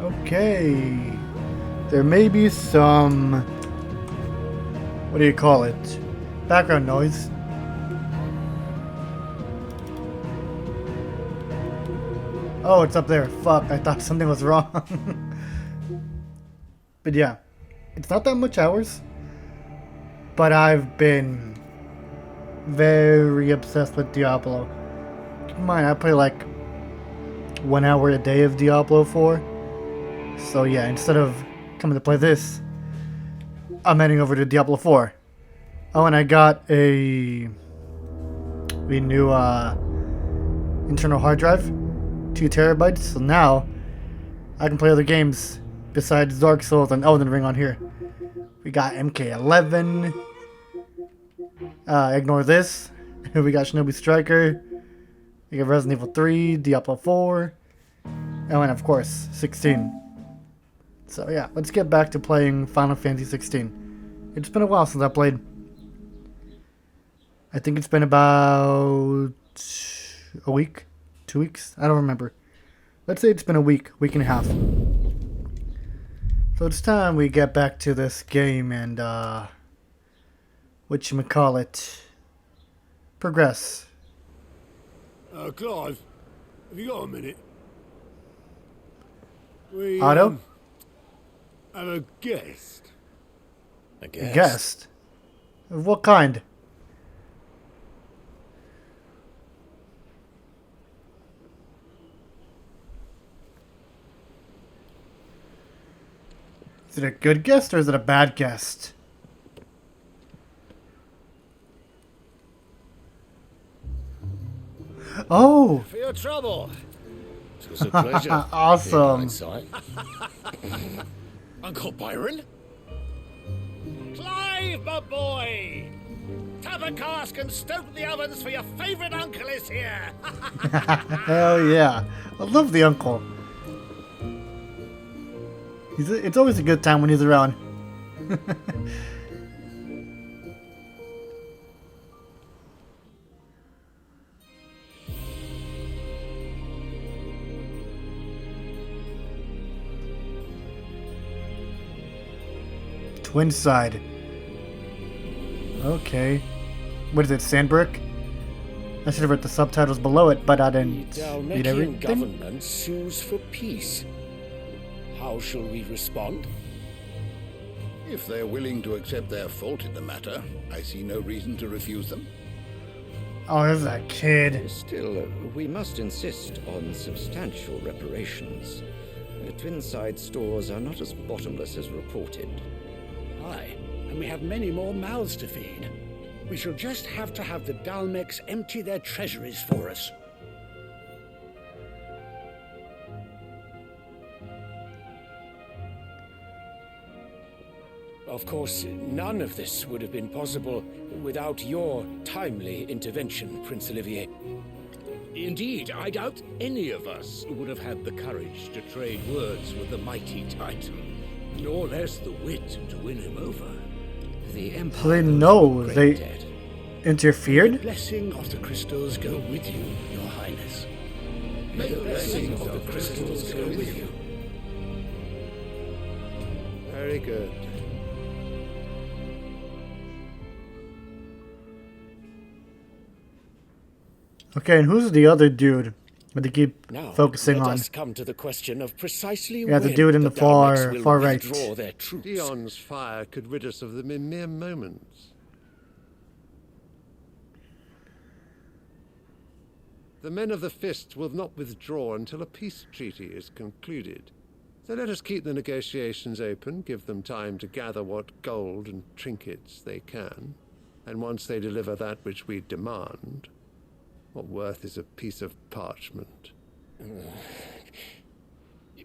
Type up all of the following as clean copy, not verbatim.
Okay. There may be some... What do you call it? Background noise. Oh, it's up there. Fuck, I thought something was wrong. But yeah, it's not that much hours. But I've been very obsessed with Diablo. Keep in mind, I play like 1 hour a day of Diablo 4. So yeah, instead of coming to play this, I'm heading over to Diablo 4. Oh, and I got a new internal hard drive, 2 terabytes. So now I can play other games besides Dark Souls and Elden Ring on here. We got MK11. Ignore this. We got Shinobi Striker. We got Resident Evil 3, Diablo 4, and of course 16. So yeah, let's get back to playing Final Fantasy 16. It's been a while since I played. I think it's been about a week, 2 weeks. I don't remember. Let's say it's been a week and a half. So it's time we get back to this game and whatchamacallit, progress. Clive, have you got a minute? We Otto? have a guest. A guest? Guest? Of what kind? Is it a good guest or is it a bad guest? Oh! For your trouble. It was a pleasure. Awesome. In hindsight. Uncle Byron? Clive, my boy! Tap a cask and stoke the ovens for your favourite uncle is here! Hell yeah. I love the uncle. It's always a good time when he's around. Twin side. Okay. What is it, Sandbrook? I should have read the subtitles below it, but I didn't read Dalmatian everything. government sues for peace. How shall we respond? If they're willing to accept their fault in the matter, I see no reason to refuse them. Oh, there's that kid. Still, we must insist on substantial reparations. Twinside stores are not as bottomless as reported. Aye, and we have many more mouths to feed. We shall just have to have the Dalmex empty their treasuries for us. Of course, none of this would have been possible without your timely intervention, Prince Olivier. Indeed, I doubt any of us would have had the courage to trade words with the mighty Titan, nor less the wit to win him over. The Empire. So they know owes they great debt. interfered? Blessing of the crystals go with you, your highness. May the blessing of the crystals go with you. Very good. Okay, and who's the other dude that they keep Now, focusing let on? us come to the question of precisely Yeah, the when dude in the Dalmex will far right. withdraw their troops. Dion's fire could rid us of them in mere moments. The men of the Fist will not withdraw until a peace treaty is concluded. So let us keep the negotiations open, give them time to gather what gold and trinkets they can, and once they deliver that which we demand, what worth is a piece of parchment?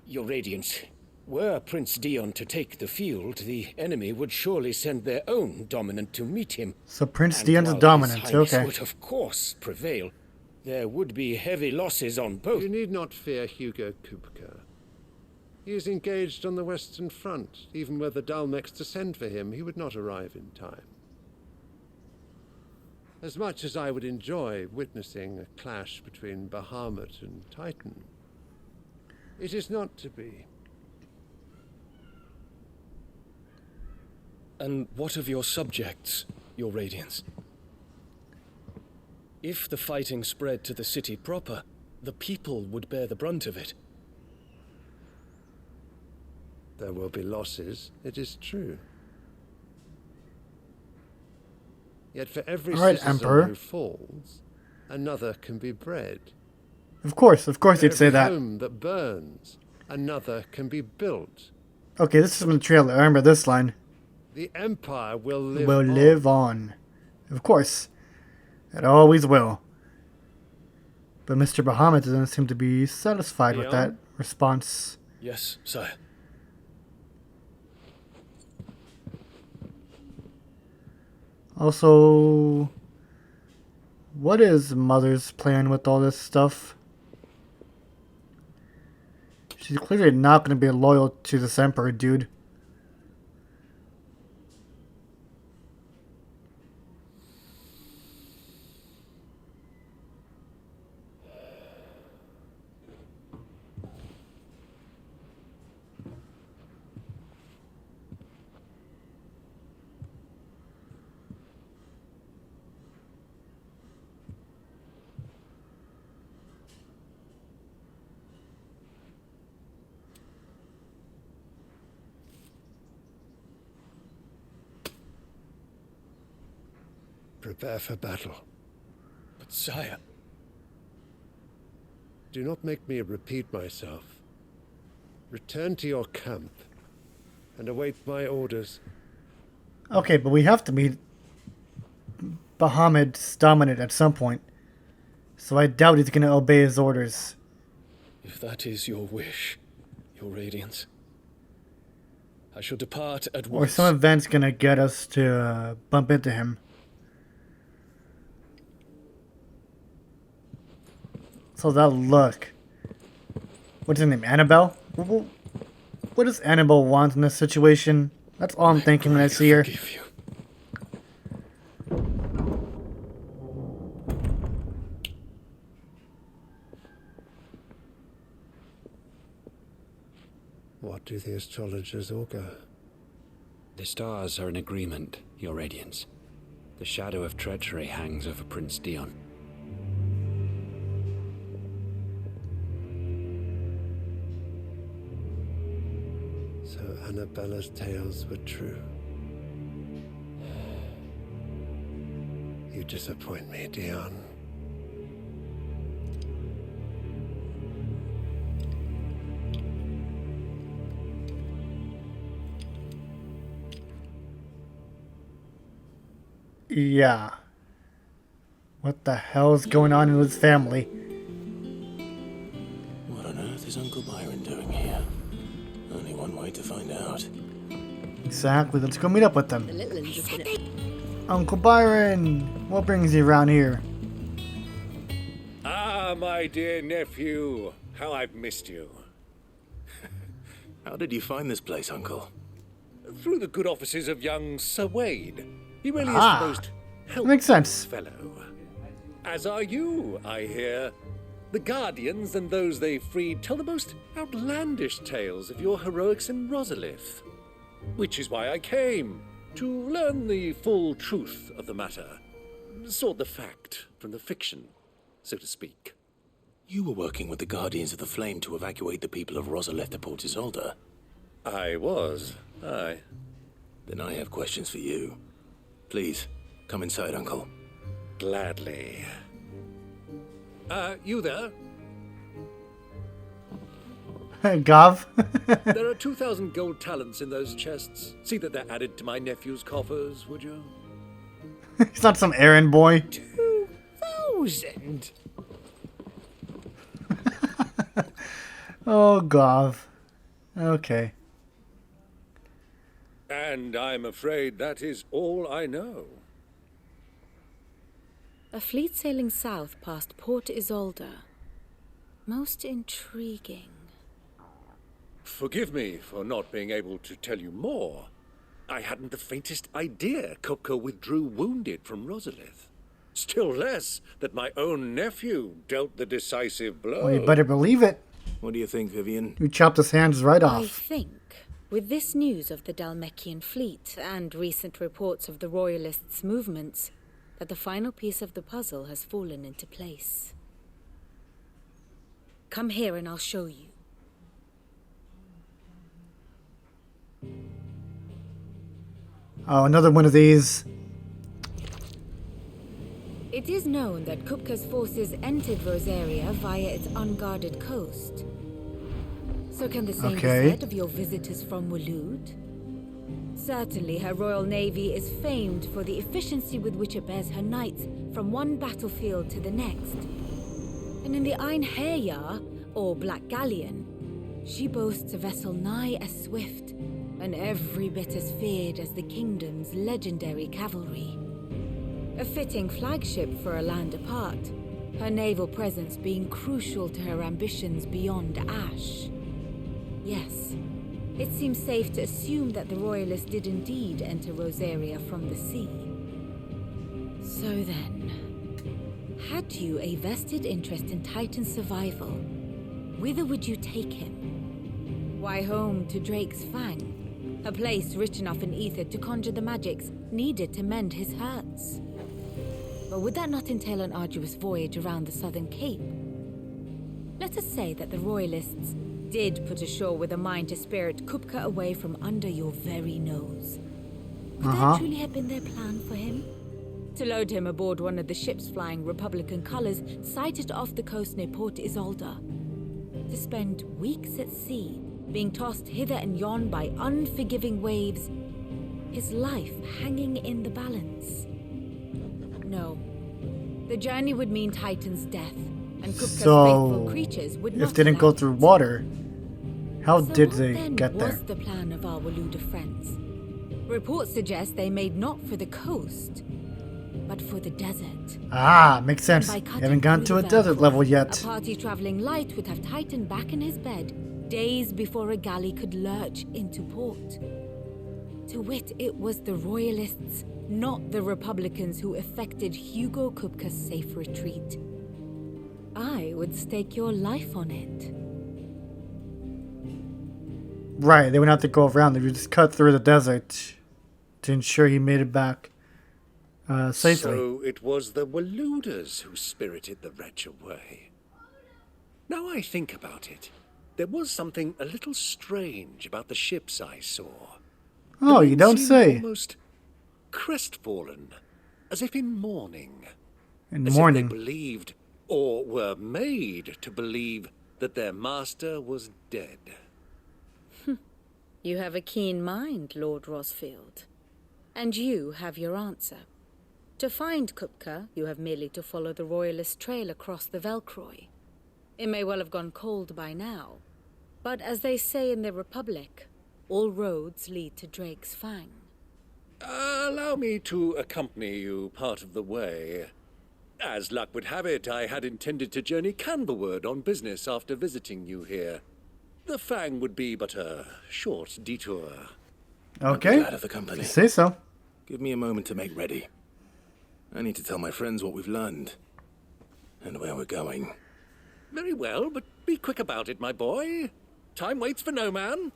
Your Radiance, were Prince Dion to take the field, the enemy would surely send their own dominant to meet him. So Prince And Dion's while His dominant, Highness okay. would of course prevail. There would be heavy losses on both. You need not fear Hugo Kupka. He is engaged on the Western Front. Even were the Dalmex to send for him, he would not arrive in time. As much as I would enjoy witnessing a clash between Bahamut and Titan, it is not to be. And what of your subjects, your Radiance? If the fighting spread to the city proper, the people would bear the brunt of it. There will be losses, it is true. Yet for every All right, citizen Emperor. who falls, another can be bred. Of course you'd say Every that. home that burns, another can be built. Okay, this is from the trailer. I remember this line. The Empire will live Will on. live on. Of course. It always will. But Mr. Bahamut doesn't seem to be satisfied with that Dion? response. Yes, sire. Also, what is Mother's plan with all this stuff? She's clearly not going to be loyal to this Emperor, dude. Prepare for battle. But sire, Do not make me repeat myself. Return to your camp and await my orders. Okay, but we have to meet Bahamut's dominant at some point. So I doubt he's going to obey his orders. if that is your wish, your Radiance, I shall depart at Or once. some event's going to get us to bump into him. So that look. What's her name? Annabelle? What does Annabelle want in this situation? That's all I'm thinking when I see her. Forgive you. What do the astrologers augur? The stars are in agreement, your Radiance. The shadow of treachery hangs over Prince Dion. So Annabella's tales were true. You disappoint me, Dion. Yeah. What the hell's going on in his family? What on earth is Uncle Byron doing here? Only one way to find out. Exactly, let's go meet up with them. The little ones have been Uncle Byron, what brings you around here? Ah, my dear nephew, how I've missed you. How did you find this place, Uncle? Through the good offices of young Sir Wade. He really Ah, is the most helpful makes sense. fellow. As are you, I hear. The Guardians and those they freed tell the most outlandish tales of your heroics in Rosalith. Which is why I came, to learn the full truth of the matter. Sort the fact from the fiction, so to speak. You were working with the Guardians of the Flame to evacuate the people of Rosalith to Port Isolde. I was, aye. Then I have questions for you. Please, come inside, Uncle. Gladly. You there? Gav? There are 2,000 gold talents in those chests. See that they're added to my nephew's coffers, would you? He's not some errand boy. 2,000? Oh, Gav. Okay. And I'm afraid that is all I know. a fleet sailing south past Port Isolde. Most intriguing. Forgive me for not being able to tell you more. I hadn't the faintest idea Coco withdrew wounded from Rosalith. Still less that my own nephew dealt the decisive blow. Well, you better believe it. What do you think, Vivian? You chopped his hands right I off. think With this news of the Dalmekian fleet and recent reports of the Royalists' movements, that the final piece of the puzzle has fallen into place. Come here and I'll show you. Oh, another one of these. It is known that Kupka's forces entered Rosaria via its unguarded coast. So can the same be said of your visitors from Waloed? Certainly her royal navy is famed for the efficiency with which it bears her knights from one battlefield to the next. And in the Ein Herjar, or Black Galleon, she boasts a vessel nigh as swift and every bit as feared as the kingdom's legendary cavalry. A fitting flagship for a land apart, her naval presence being crucial to her ambitions beyond Ash. Yes, it seems safe to assume that the Royalists did indeed enter Rosaria from the sea. So then, had you a vested interest in Titan's survival, whither would you take him? Why, home to Drake's Fang, a place rich enough in ether to conjure the magics needed to mend his hurts. But would that not entail an arduous voyage around the southern cape? Let us say that the Royalists did put ashore with a mind to spirit Kupka away from under your very nose. Would that truly have been their plan for him? To load him aboard one of the ships flying Republican colors sighted off the coast near Port Isolde. To spend weeks at sea, being tossed hither and yon by unforgiving waves, his life hanging in the balance. No. The journey would mean Titan's death, and Kupka's faithful creatures would not if they didn't go through water, how did they get there? What was the plan of our Waluda friends? Reports suggest they made not for the coast, but for the desert. Ah, makes sense. You haven't gone to a desert level yet. A party traveling light would have Titan back in his bed days before a galley could lurch into port. To wit, it was the Royalists, not the Republicans, who effected Hugo Kupka's safe retreat. I would stake your life on it. Right, they wouldn't have to go around. They would just cut through the desert to ensure he made it back safely. So it was the Waludas who spirited the wretch away. Now I think about it, there was something a little strange about the ships I saw. Oh, you don't say. Almost crestfallen, as if in mourning. In as mourning. if they believed, or were made to believe, that their master was dead. You have a keen mind, Lord Rosfield. And you have your answer. To find Kupka, you have merely to follow the Royalist trail across the Velcroy. It may well have gone cold by now, but as they say in the Republic, all roads lead to Drake's Fang. Allow me to accompany you part of the way. As luck would have it, I had intended to journey Canberward on business after visiting you here. The Fang would be but a short detour. Okay. I'm glad of the company. You say so. Give me a moment to make ready. I need to tell my friends what we've learned and where we're going. Very well, but be quick about it, my boy. Time waits for no man.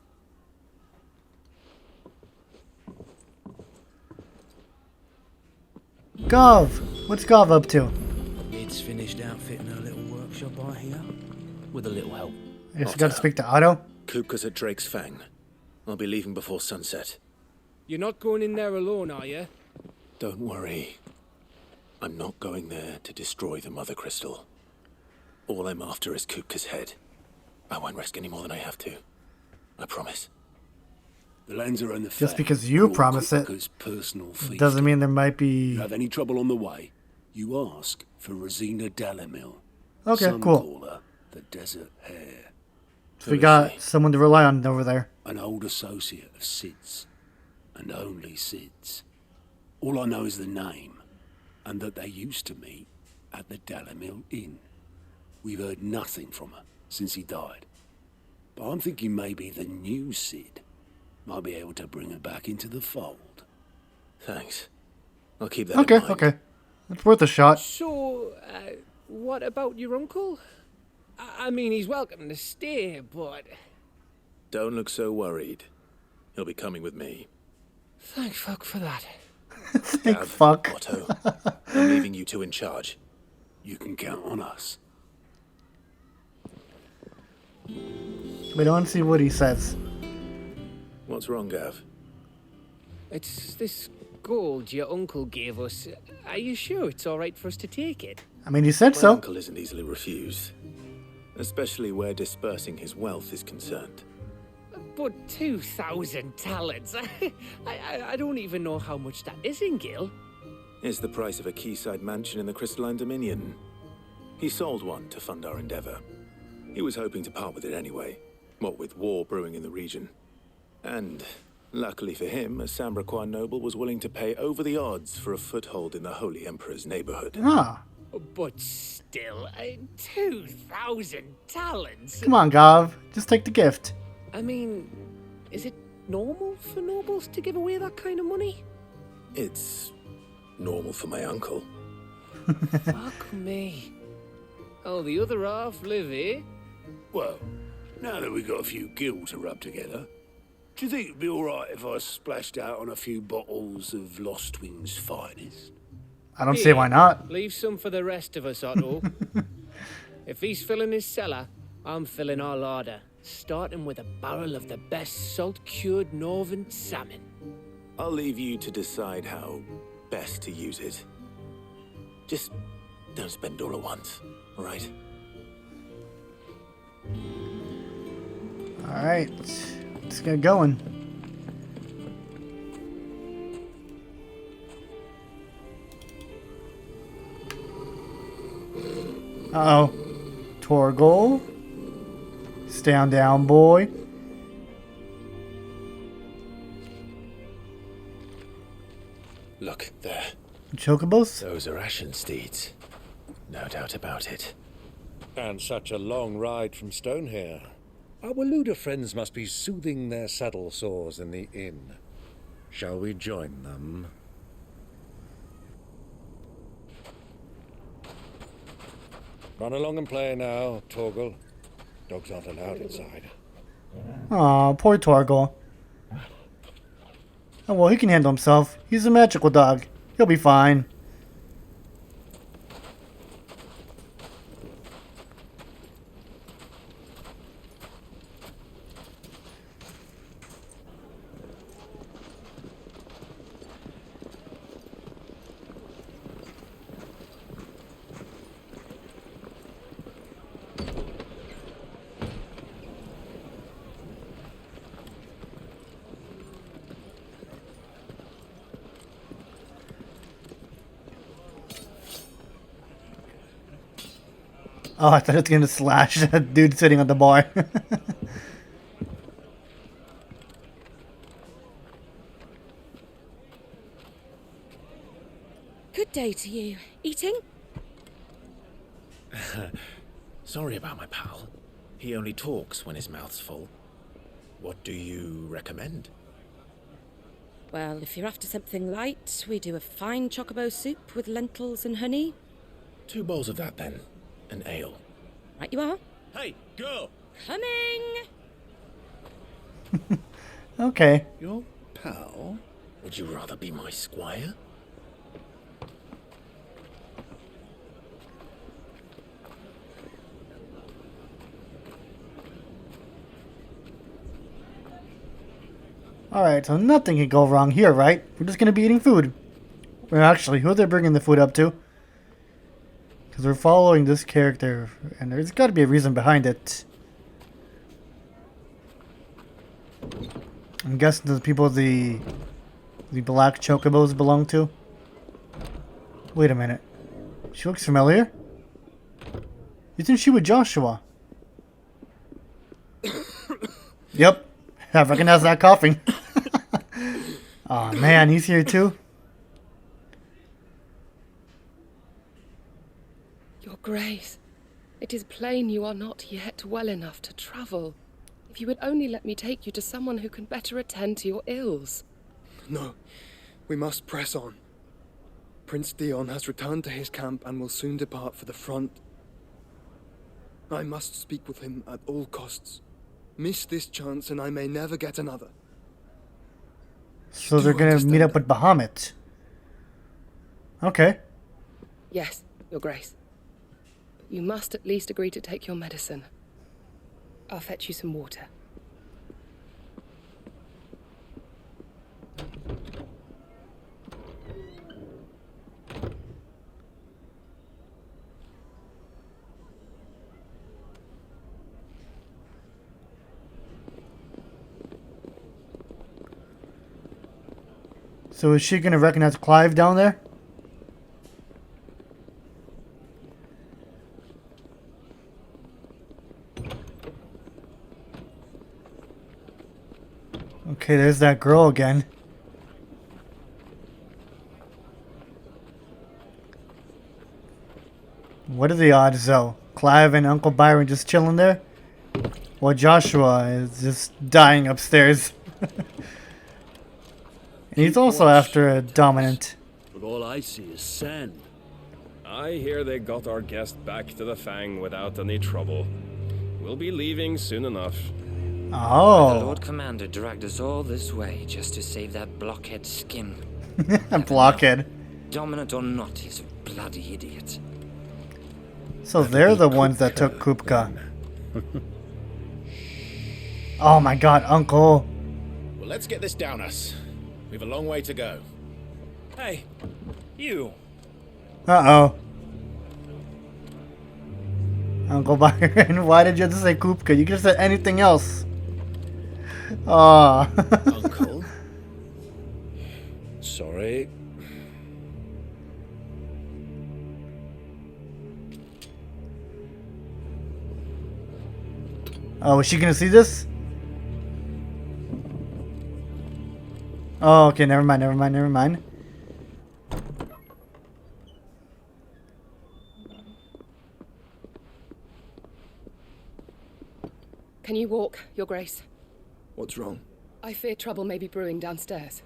Gov, what's Gov up to? It's finished outfitting her little workshop, I hear. With a little help. I guess I got to speak to Otto. Kupka's at Drake's Fang. I'll be leaving before sunset. You're not going in there alone, are you? Don't worry. I'm not going there to destroy the Mother Crystal. All I'm after is Kupka's head. I won't risk any more than I have to. I promise. The Lancer and the Just because you promise it doesn't mean there might be... You have any trouble on the way, you ask for Rosina Dalamil. Okay, Some cool. call her the Desert Hare. So we got someone to rely on over there. An old associate of Sid's, and only Sid's. All I know is the name, and that they used to meet at the Dalamil Inn. We've heard nothing from her since he died. But I'm thinking maybe the new Sid might be able to bring her back into the fold. Thanks. I'll keep that in mind. Okay. It's worth a shot. So, what about your uncle? I mean, he's welcome to stay, but... Don't look so worried. He'll be coming with me. Thank fuck for that. Thank fuck. Otto, I'm leaving you two in charge. You can count on us. We don't see what he says. What's wrong, Gav? It's this gold your uncle gave us. Are you sure it's all right for us to take it? I mean, he said My so. uncle isn't easily refused, especially where dispersing his wealth is concerned. But 2,000 talents. I don't even know how much that is in Gil. It's the price of a quayside mansion in the Crystalline Dominion. He sold one to fund our endeavor. He was hoping to part with it anyway, what with war brewing in the region. And, luckily for him, a Sambraquois noble was willing to pay over the odds for a foothold in the Holy Emperor's neighborhood. Ah. But still, 2,000 talents. Come on, Gav. Just take the gift. I mean, is it normal for nobles to give away that kind of money? It's normal for my uncle. Fuck me. Oh, the other half live here? Well, now that we've got a few gills to rub together, do you think it'd be alright if I splashed out on a few bottles of Lost Twins' finest? I don't see why not. Leave some for the rest of us, Otto. If he's filling his cellar, I'm filling our larder. Starting with a barrel of the best salt-cured northern salmon. I'll leave you to decide how best to use it. Just don't spend all at once, all right? All right, let's get going. Uh-oh. Torgal. Stand down, boy. Look, there. Chocobos? Those are Ashen steeds. No doubt about it. And such a long ride from Stonehair. Our Waluda friends must be soothing their saddle sores in the inn. Shall we join them? Run along and play now, Torgal. Dogs aren't allowed inside. Aw, poor Torgal. Oh, well, he can handle himself. He's a magical dog. He'll be fine. Oh, I thought it was gonna slash that dude sitting on the bar. Good day to you. Eating? Sorry about my pal. He only talks when his mouth's full. What do you recommend? Well, if you're after something light, we do a fine chocobo soup with lentils and honey. 2 bowls of that, then. An ale. Right you are. Hey, girl! Coming! Okay. Your pal? Would you rather be my squire? Alright, so nothing can go wrong here, right? We're just gonna be eating food. Well, actually, who are they bringing the food up to? Because we're following this character, and there's got to be a reason behind it. I'm guessing the people the black chocobos belong to. Wait a minute. She looks familiar. Isn't she with Joshua? Yep. I recognize that coughing. Oh man, he's here too. Your Grace, it is plain you are not yet well enough to travel. If you would only let me take you to someone who can better attend to your ills. No, we must press on. Prince Dion has returned to his camp and will soon depart for the front. I must speak with him at all costs. Miss this chance and I may never get another. So they're gonna meet up with Bahamut. Okay. Yes, Your Grace. But you must at least agree to take your medicine. I'll fetch you some water. So is she gonna recognize Clive down there? Okay, there's that girl again. What are the odds, though? Clive and Uncle Byron just chilling there? While Joshua is just dying upstairs. And he's also after a dominant. But all I see is sand. I hear they got our guest back to the Fang without any trouble. We'll be leaving soon enough. Oh. The Lord Commander dragged us all this way just to save that blockhead skin. Blockhead. Dominant or not, he's a bloody idiot. So they're the ones that took Kupka. Oh my god, Uncle. Well, let's get this down us. We've a long way to go. Hey, you. Uh-oh. Uncle Byron, why did you have to say Kupka? You could have said anything else. Uncle? Sorry. Oh, is she gonna see this? Oh, okay, never mind. Can you walk, Your Grace? What's wrong? I fear trouble may be brewing downstairs.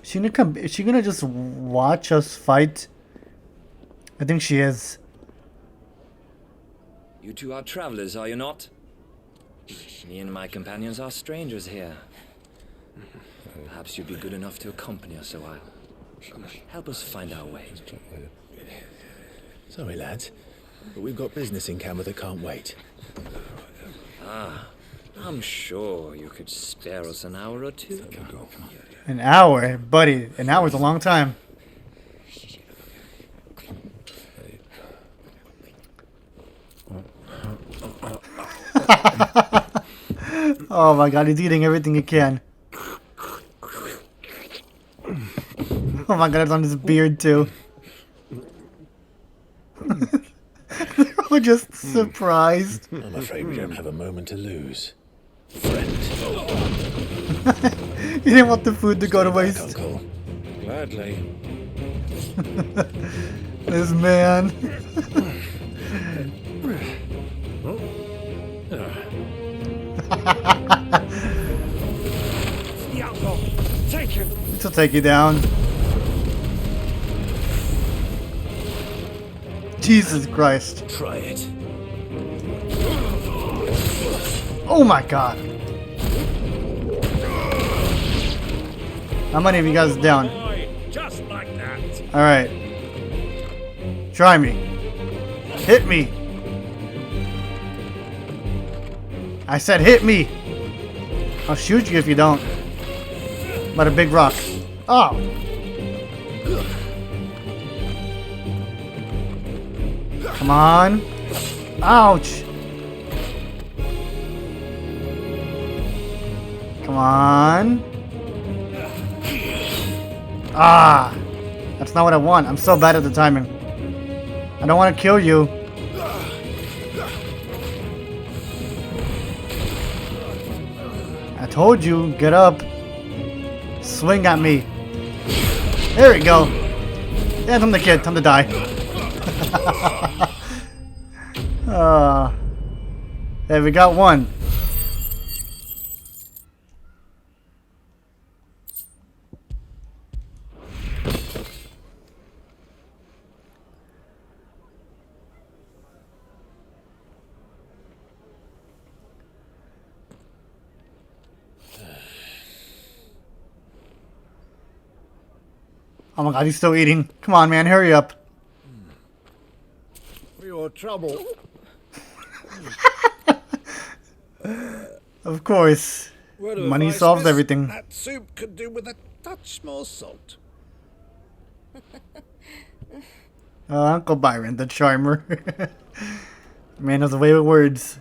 Is she gonna just watch us fight? I think she is. You two are travelers, are you not? Me and my companions are strangers here. Perhaps you'd be good enough to accompany us a while. Help us find our way. Sorry, lads, but we've got business in camera that can't wait. Ah, I'm sure you could spare us an hour or two. An hour? Buddy, an hour's a long time. Oh my god, he's eating everything he can. Oh my god, it's on his beard too. We're just surprised. I'm afraid we don't have a moment to lose. Friend. You didn't want the food to go to waste. Uncle. Gladly. This man. The outlaw. Take him. This'll take you down. Jesus Christ. Try it. Oh my god. How many of you guys are down? Just like that. Alright. Try me. Hit me. I said hit me. I'll shoot you if you don't. About a big rock. Oh. Come on. Ouch. Come on. Ah. That's not what I want. I'm so bad at the timing. I don't want to kill you. I told you, get up. Swing at me. There we go. Yeah, I'm the kid. Time to die. There, we got one. Oh my god, he's still eating. Come on, man, hurry up. For your trouble. Of course. Word of Money advice, solves miss, everything. That soup could do with a touch more salt. Oh, Uncle Byron, the charmer. Man has a way with words.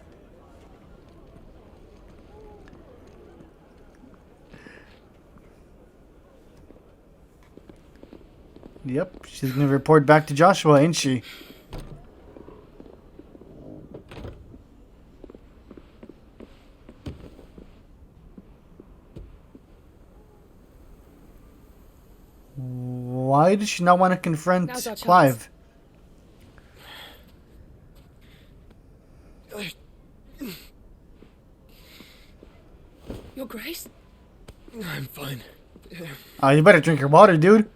Yep, she's gonna report back to Joshua, ain't she? Why does she not want to confront Now's our chance. Clive? Your Grace? I'm fine. Oh, you better drink your water, dude.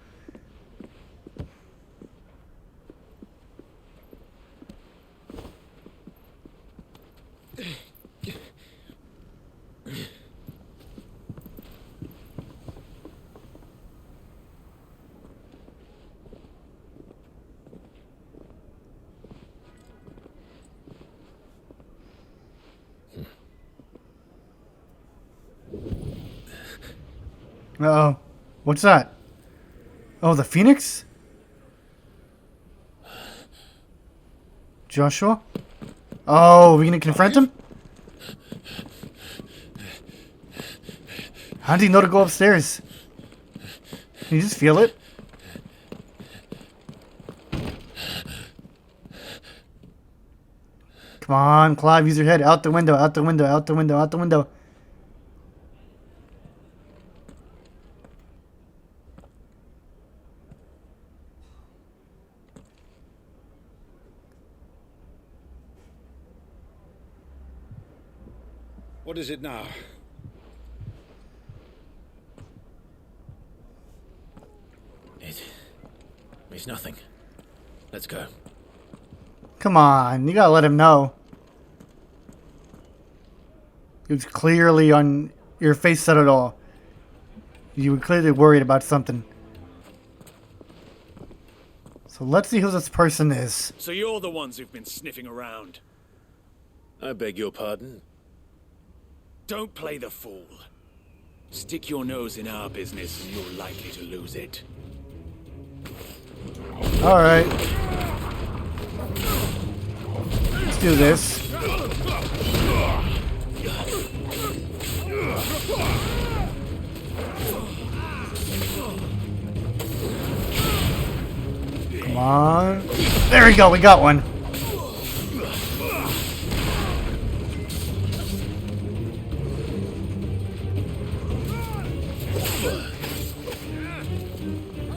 Uh-oh. What's that? Oh, the Phoenix? Joshua? Oh, we gonna confront him? How did he know to go upstairs? Can you just feel it? Come on, Clive, use your head. Out the window, out the window, out the window, out the window. What is it now? It's nothing. Let's go. Come on, you gotta let him know. It was clearly on your face said it all. You were clearly worried about something. So let's see who this person is. So you're the ones who've been sniffing around. I beg your pardon? Don't play the fool. Stick your nose in our business and you're likely to lose it. Alright. Let's do this. Come on. There we go, we got one.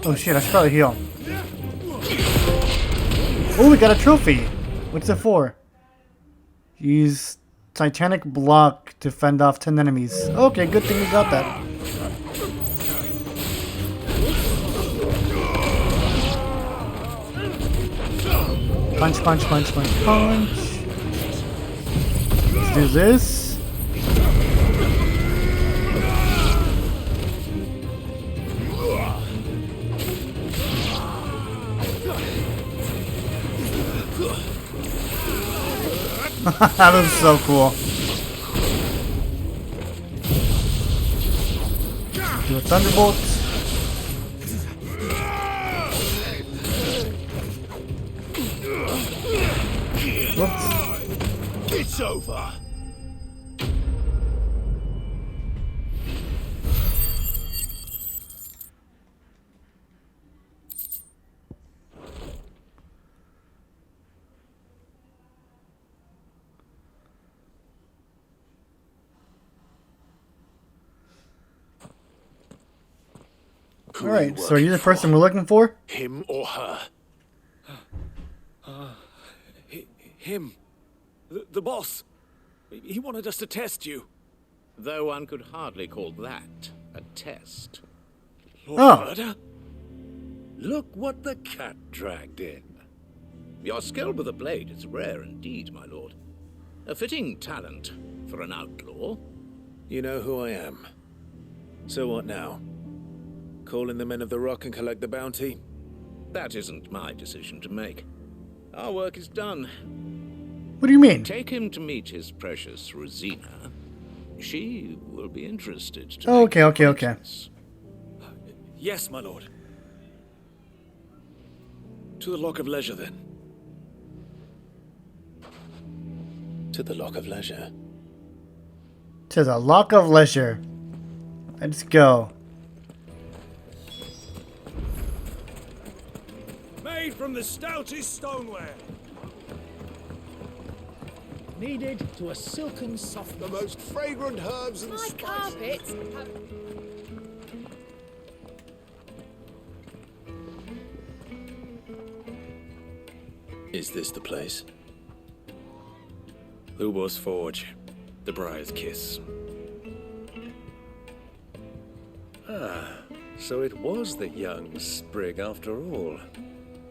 Oh shit, I should probably heal. Oh, we got a trophy. What's it for? Use Titanic block to fend off 10 enemies. Okay, good thing we got that. Punch, punch, punch, punch, punch. Let's do this. That was so cool. Do a thunderbolt. Whoops. It's over. Alright, so are you the person we're looking for? Him or her? Him. The boss. He wanted us to test you. Though one could hardly call that a test. Lord Murder? Look what the cat dragged in. Your skill with a blade is rare indeed, my lord. A fitting talent for an outlaw. You know who I am. So what now? Call in the men of the Rock and collect the bounty? That isn't my decision to make. Our work is done. What do you mean? Take him to meet his precious Rosina. She will be interested to Oh, make okay, your okay, okay. acquaintance. Yes, my lord. To the Lock of Leisure, then. To the Lock of Leisure. To the Lock of Leisure. Let's go. Made from the stoutest stoneware. Kneaded to a silken soft. The most fragrant herbs and My spices. carpets. Is this the place? Lubor's Forge. The Briar's Kiss. So it was the young sprig after all.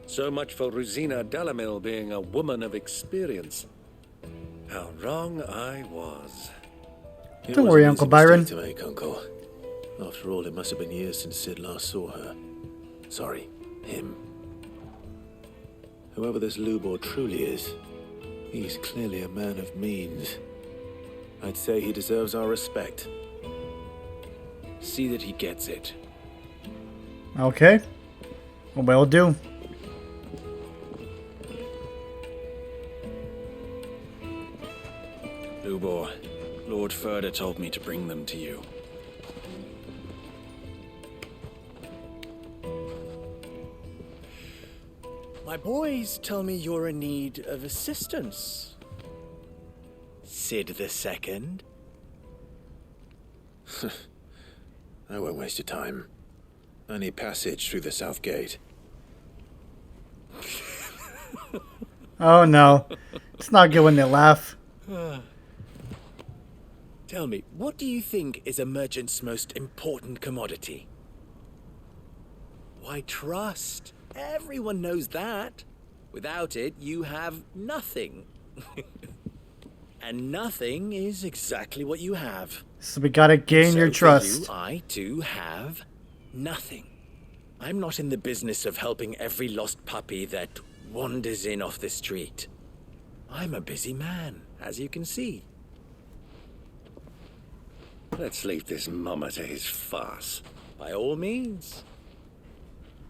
So much for Rosina Dalamil being a woman of experience. How wrong I was. Don't worry, Uncle Byron. To make, Uncle. After all, it must have been years since Sid last saw her. Sorry, him. Whoever this Lubor truly is, he's clearly a man of means. I'd say he deserves our respect. See that he gets it. Okay. Will do. Lubor, Lord Furder told me to bring them to you. My boys tell me you're in need of assistance. Sid the Second? I won't waste your time. I need passage through the south gate. Oh no. It's not good when they laugh. Tell me, what do you think is a merchant's most important commodity? Why, trust. Everyone knows that. Without it, you have nothing. And nothing is exactly what you have. So we gotta gain So your for trust. you, I too have nothing. I'm not in the business of helping every lost puppy that wanders in off the street. I'm a busy man, as you can see. Let's leave this mummer to his farce. By all means.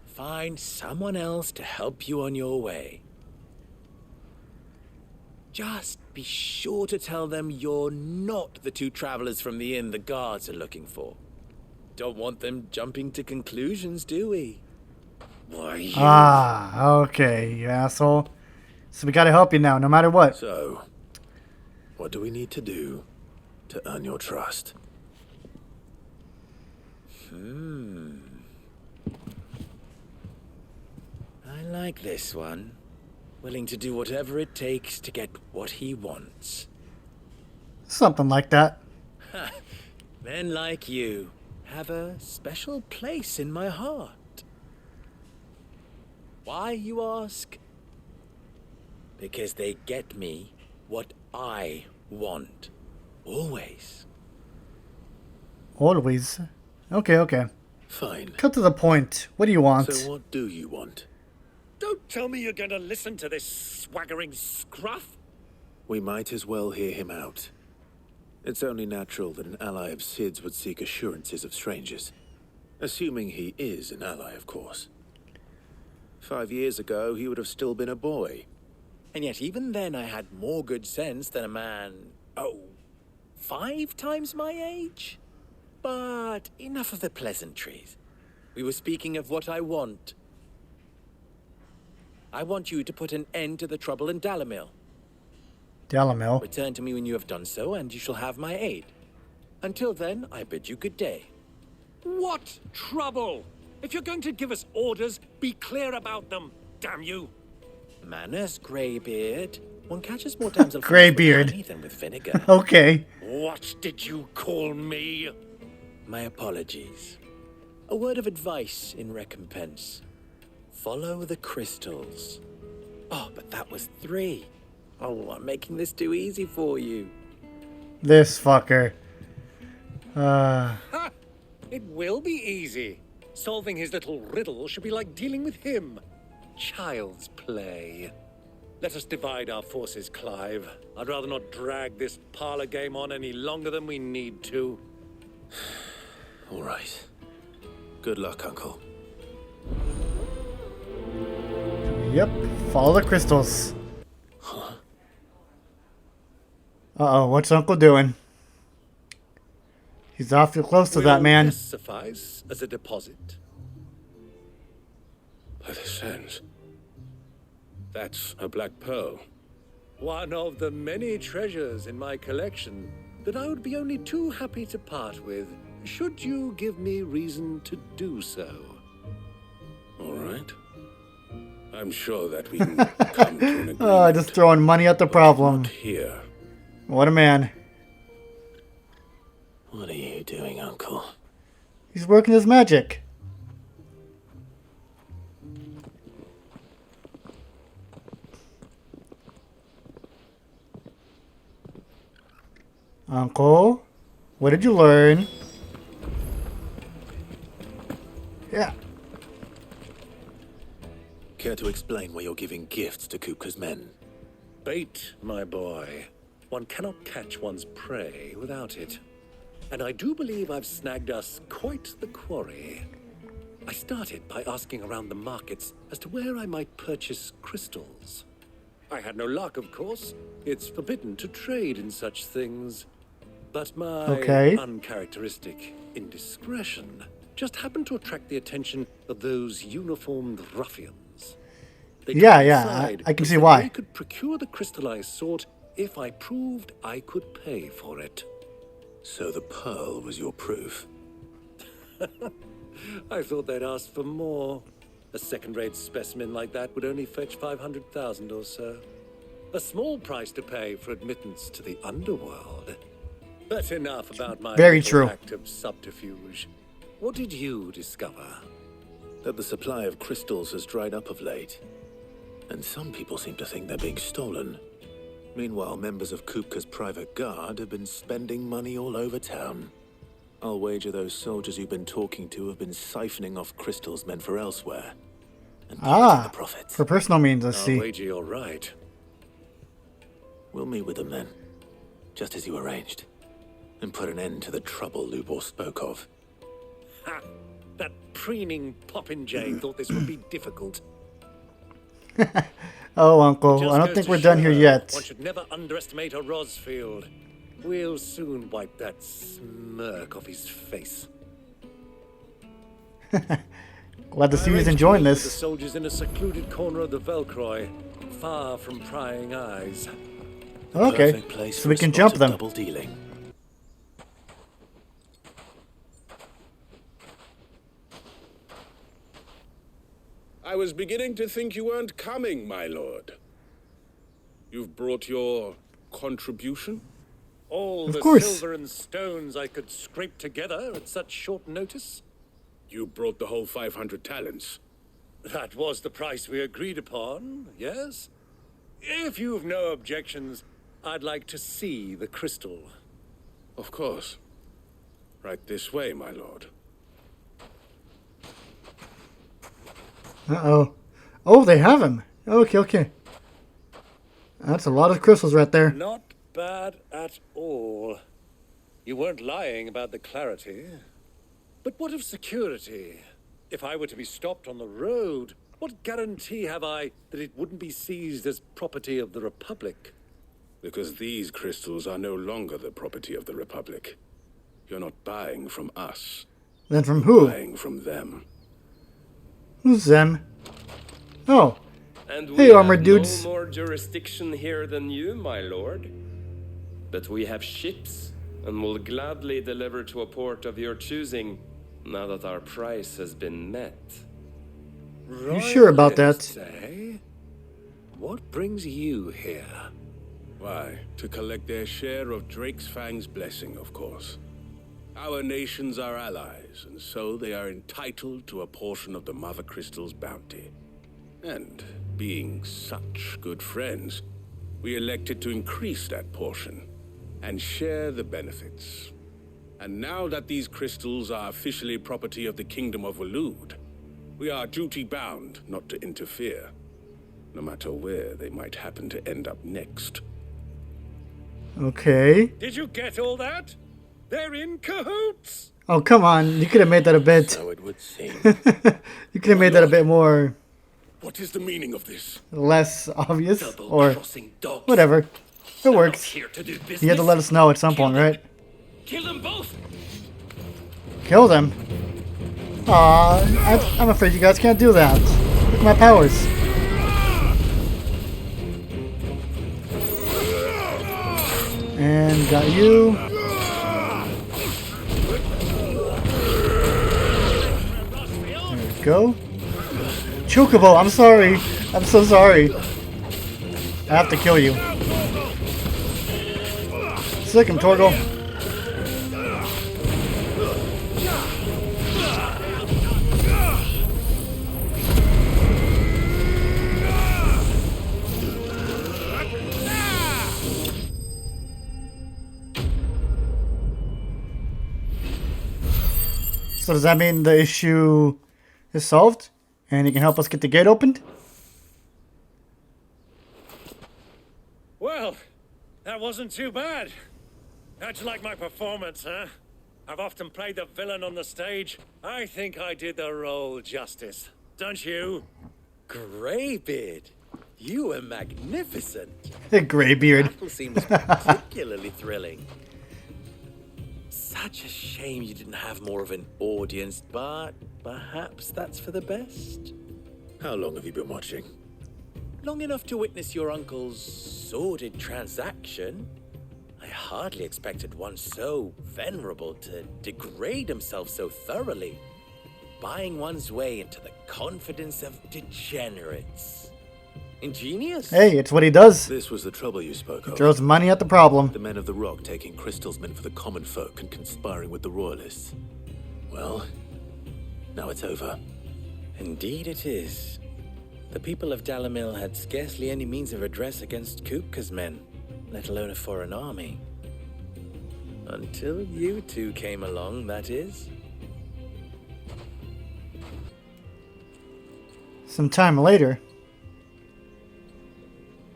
Find someone else to help you on your way. Just be sure to tell them you're not the two travelers from the inn the guards are looking for. Don't want them jumping to conclusions, do we? Why, you... Ah, okay, you asshole. So we gotta help you now, no matter what. So, what do we need to do to earn your trust? I like this one. Willing to do whatever it takes to get what he wants. Something like that. Men like you have a special place in my heart. Why, you ask? Because they get me what I want. Always. Always. Okay, okay. Fine. Cut to the point. What do you want? So what do you want? Don't tell me you're going to listen to this swaggering scruff. We might as well hear him out. It's only natural that an ally of Sid's would seek assurances of strangers. Assuming he is an ally, of course. 5 years ago, he would have still been a boy. And yet even then I had more good sense than a man, 5 times my age? But enough of the pleasantries. We were speaking of what I want. I want you to put an end to the trouble in Dalamil. Dalamil. Return to me when you have done so, and you shall have my aid. Until then, I bid you good day. What trouble? If you're going to give us orders, be clear about them, damn you. Manners, Greybeard. One catches more damsel Greybeard. with honey than with vinegar. Okay. What did you call me? My apologies. A word of advice in recompense. Follow the crystals. Oh, but that was 3. Oh, I'm making this too easy for you. This fucker. Ha! It will be easy. Solving his little riddle should be like dealing with him. Child's play. Let us divide our forces, Clive. I'd rather not drag this parlor game on any longer than we need to. All right. Good luck, Uncle. Yep, follow the crystals. Uh-oh, what's Uncle doing? He's awfully close to that man. Will this suffice as a deposit? By the sands. That's a black pearl. One of the many treasures in my collection that I would be only too happy to part with, should you give me reason to do so. All right. I'm sure that we can come to an agreement. Oh, just throwing money at the problem. Not here. What a man. What are you doing, Uncle? He's working his magic. Uncle, what did you learn? Yeah. Care to explain why you're giving gifts to Kupka's men? Bait, my boy. One cannot catch one's prey without it. And I do believe I've snagged us quite the quarry. I started by asking around the markets as to where I might purchase crystals. I had no luck, of course. It's forbidden to trade in such things. But my uncharacteristic indiscretion just happened to attract the attention of those uniformed ruffians. Yeah, I can see why. They could procure the crystallized sort if I proved I could pay for it. So the pearl was your proof? I thought they'd ask for more. A second-rate specimen like that would only fetch 500,000 or so. A small price to pay for admittance to the underworld. But enough about my act of subterfuge. What did you discover? That the supply of crystals has dried up of late. And some people seem to think they're being stolen. Meanwhile, members of Kupka's private guard have been spending money all over town. I'll wager those soldiers you've been talking to have been siphoning off crystals meant for elsewhere. And the profits. For personal means, I see. I'll wager you're right. We'll meet with them then, just as you arranged, and put an end to the trouble Lubor spoke of. Ha! That preening popinjay thought this would be difficult. Oh, Uncle, I don't think we're done here yet. One should never underestimate a Rosfield. We'll soon wipe that smirk off his face. Glad to see he's enjoying this. The soldiers in a secluded corner of the Velcroy, far from prying eyes. Okay, so we can jump them. Double dealing. I was beginning to think you weren't coming, my lord. You've brought your contribution? All the silver and stones I could scrape together at such short notice? You brought the whole 500 talents. That was the price we agreed upon, yes? If you've no objections, I'd like to see the crystal. Of course. Right this way, my lord. Uh-oh. Oh, they have him. Okay. That's a lot of crystals right there. Not bad at all. You weren't lying about the clarity. But what of security? If I were to be stopped on the road, what guarantee have I that it wouldn't be seized as property of the Republic? Because these crystals are no longer the property of the Republic. You're not buying from us. Then from who? Buying from them. Who's them? Oh. And we hey, armored dudes. No more jurisdiction here than you, my lord. But we have ships, and will gladly deliver to a port of your choosing, now that our price has been met. You sure about that? Say? What brings you here? Why, to collect their share of Drake's Fang's blessing, of course. Our nations are allies, and so they are entitled to a portion of the Mother Crystal's bounty. And, being such good friends, we elected to increase that portion and share the benefits. And now that these crystals are officially property of the Kingdom of Waloed, we are duty-bound not to interfere, no matter where they might happen to end up next. Okay. Did you get all that? They're in cahoots! Oh, come on. You could have made that a bit... So it would seem. You could have made that a bit more... What is the meaning of this? less obvious, or whatever. It works. You have to let us know at some point, right? Kill them both! Kill them? Aw, I'm afraid you guys can't do that. Look at my powers. And got you. There we go. Chocobo, I'm sorry. I'm so sorry. I have to kill you. Sick him, Torgal. So does that mean the issue is solved? And you can help us get the gate opened? Well, that wasn't too bad. How'd you like my performance, huh? I've often played the villain on the stage. I think I did the role justice. Don't you? Greybeard, you were magnificent. Greybeard. Battle scene was particularly thrilling. Such a shame you didn't have more of an audience, but perhaps that's for the best. How long have you been watching? Long enough to witness your uncle's sordid transaction. I hardly expected one so venerable to degrade himself so thoroughly, buying one's way into the confidence of degenerates. Ingenious. Hey, it's what he does. This was the trouble you spoke of. He throws money at the problem. The men of the Rock taking crystals meant for the common folk and conspiring with the Royalists. Well, now it's over. Indeed it is. The people of Dalamil had scarcely any means of redress against Kupka's men, let alone a foreign army. Until you two came along, that is. Some time later.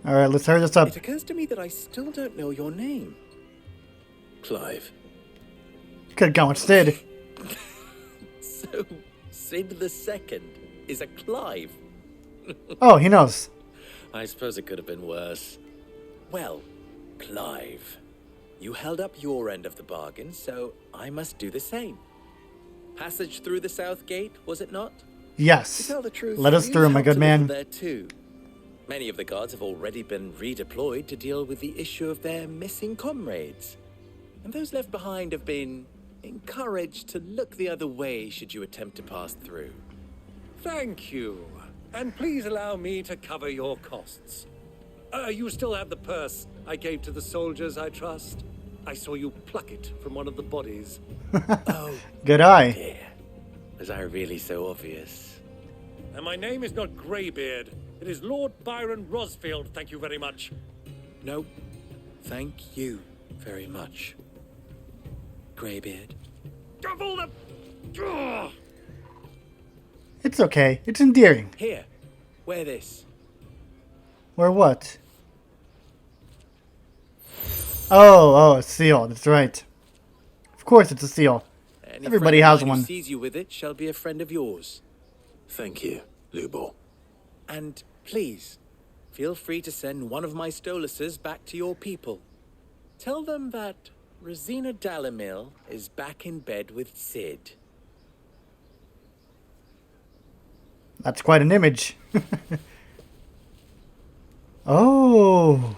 Alright, let's hurry this up. It occurs to me that I still don't know your name. Clive. Could have gone with Sid. So, Sid the Second is a Clive. Oh, he knows. I suppose it could have been worse. Well, Clive, you held up your end of the bargain, so I must do the same. Passage through the south gate, was it not? Yes. To tell the truth, Let us you through, my helped good a man. little there too. Many of the guards have already been redeployed to deal with the issue of their missing comrades. And those left behind have been encouraged to look the other way should you attempt to pass through. Thank you. And please allow me to cover your costs. You still have the purse I gave to the soldiers, I trust? I saw you pluck it from one of the bodies. Oh, good eye. Dear. Was I really so obvious? And my name is not Greybeard. It is Lord Byron Rosfield, thank you very much. No, thank you very much, Greybeard. Of all the... Ugh! It's okay. It's endearing. Here, wear this. Wear what? Oh, a seal. That's right. Of course it's a seal. Any Everybody friend has of mine one. Who sees you with it shall be a friend of yours. Thank you, Lubor. And please, feel free to send one of my Stoluses back to your people. Tell them that Rosina Dalamil is back in bed with Sid. That's quite an image. Oh.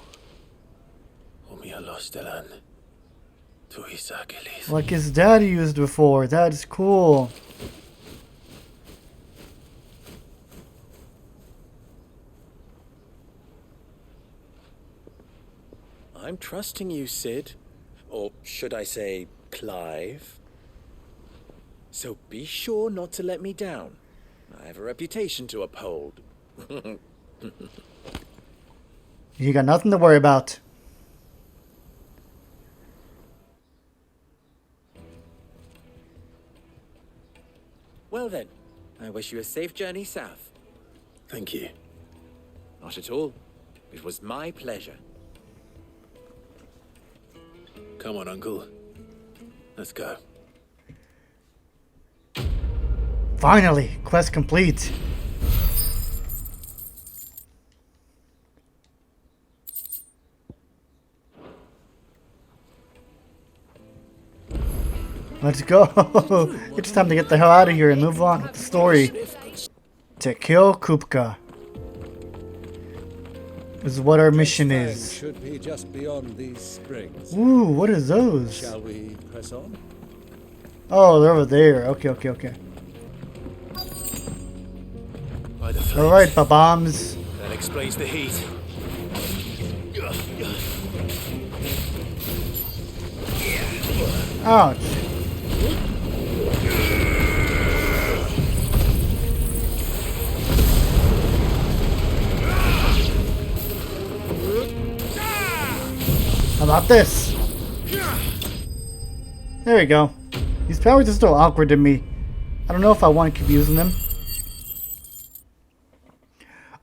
Like his dad used before. That's cool. I'm trusting you, Sid. Or should I say, Clive. So be sure not to let me down. I have a reputation to uphold. You got nothing to worry about. then, I wish you a safe journey south. Thank you. Not at all. It was my pleasure. Come on, Uncle. Let's go. Finally, quest complete. Let's go. It's time to get the hell out of here and move on with the story. To kill Kupka is what our mission is. Should be just beyond these springs. Ooh, what are those? Shall we press on? Oh, they're over there. Okay. By the All right, bombs. That explains the heat. Ouch. How about this? There we go. These powers are still awkward to me. I don't know if I want to keep using them.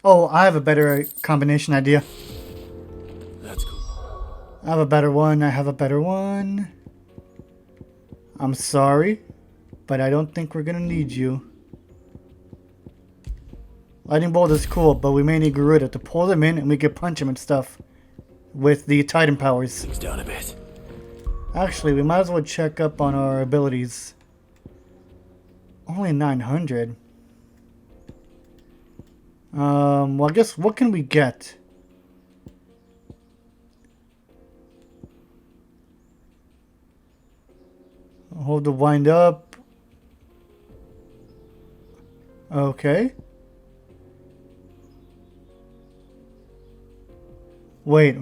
Oh, I have a better combination idea. That's cool. I have a better one. I'm sorry, but I don't think we're gonna need you. Lightning bolt is cool, but we may need Garuda to pull them in and we can punch him and stuff with the Titan powers. Things down a bit. Actually, we might as well check up on our abilities. Only 900. Well, I guess what can we get? Hold the wind up. Okay. Wait,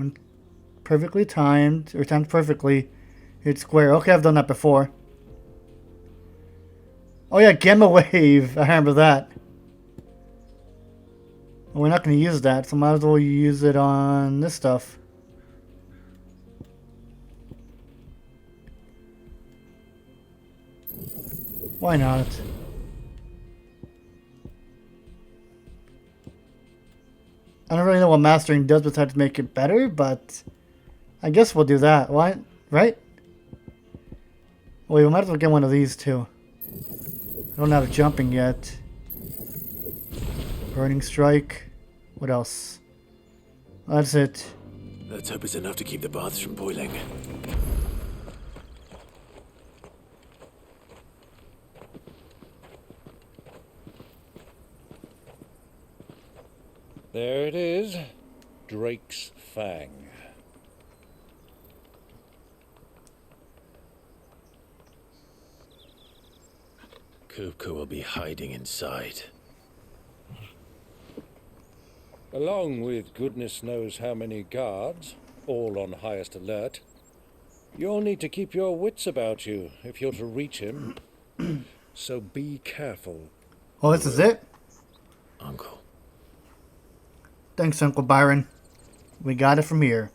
perfectly timed, or timed perfectly. Hit square. Okay, I've done that before. Oh yeah, Gamma Wave. I remember that. We're not going to use that, so might as well use it on this stuff. Why not? I don't really know what mastering does besides make it better, but I guess we'll do that. Why? Right? Wait, we might as well get one of these too. I don't have jumping yet. Burning Strike. What else? That's it. Let's hope it's enough to keep the baths from boiling. There it is. Drake's Fang. Kupka will be hiding inside. Along with goodness knows how many guards, all on highest alert. You'll need to keep your wits about you if you're to reach him. So be careful. Oh, this is it? Uncle. Thanks, Uncle Byron. We got it from here.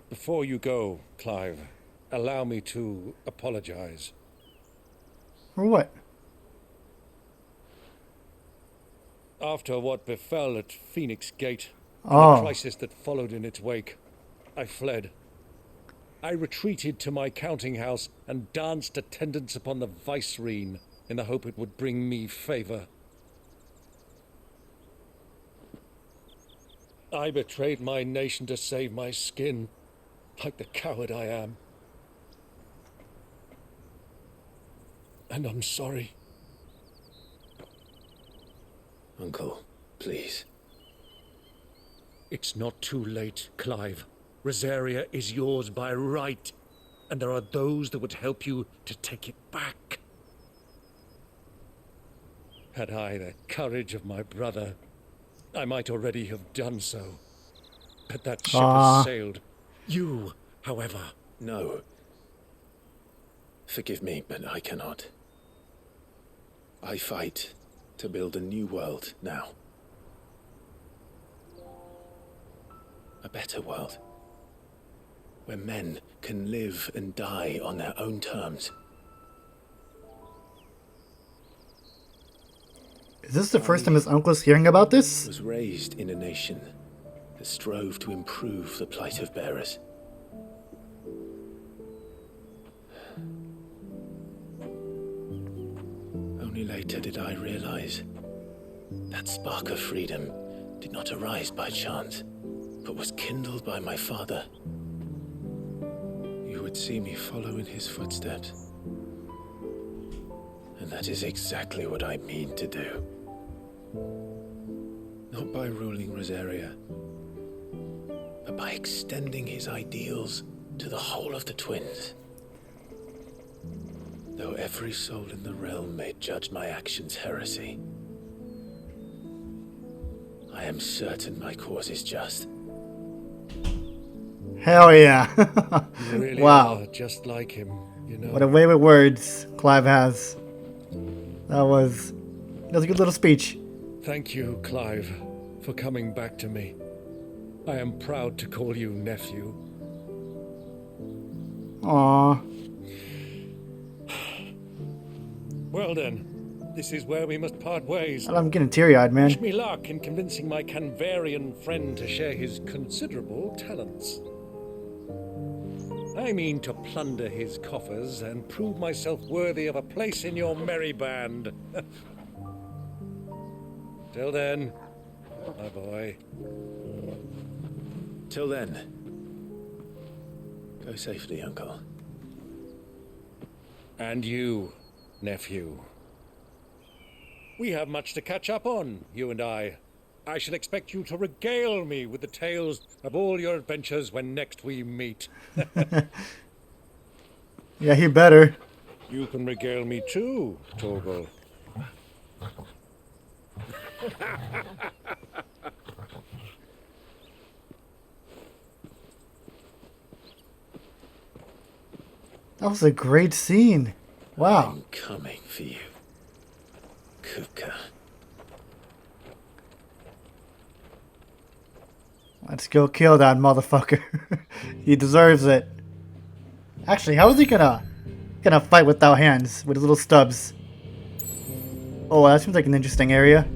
Before you go, Clive, allow me to apologize. For what? After what befell at Phoenix Gate, and Oh. the crisis that followed in its wake, I fled. I retreated to my counting house and danced attendance upon the vicereine in the hope it would bring me favor. I betrayed my nation to save my skin, like the coward I am. And I'm sorry. Uncle, please. It's not too late, Clive. Rosaria is yours by right, and there are those that would help you to take it back. Had I the courage of my brother, I might already have done so. But that ship has sailed. You, however... No. Forgive me, but I cannot. I fight to build a new world now. A better world. Where men can live and die on their own terms. Is this the first time his uncle's hearing about this? Was raised in a nation that strove to improve the plight of bearers. Only later did I realize that spark of freedom did not arise by chance, but was kindled by my father. You would see me follow in his footsteps. And that is exactly what I mean to do. Not by ruling Rosaria, but by extending his ideals to the whole of the twins. Though every soul in the realm may judge my actions heresy, I am certain my cause is just. Hell yeah. You really Wow. are just like him, you know. What a way with words Clive has. That was a good little speech. Thank you, Clive, for coming back to me. I am proud to call you nephew. Aww. Well then, this is where we must part ways. I'm getting teary-eyed, man. Wish me luck in convincing my Canvarian friend to share his considerable talents. I mean to plunder his coffers and prove myself worthy of a place in your merry band. Till then, my boy. Till then, go safely, Uncle. And you, nephew. We have much to catch up on, you and I. I shall expect you to regale me with the tales of all your adventures when next we meet. Yeah, he better. You can regale me too, Torgal. That was a great scene. Wow. I'm coming for you, Kupka. Let's go kill that motherfucker. He deserves it. Actually, how is he gonna fight without hands with his little stubs? Oh, that seems like an interesting area.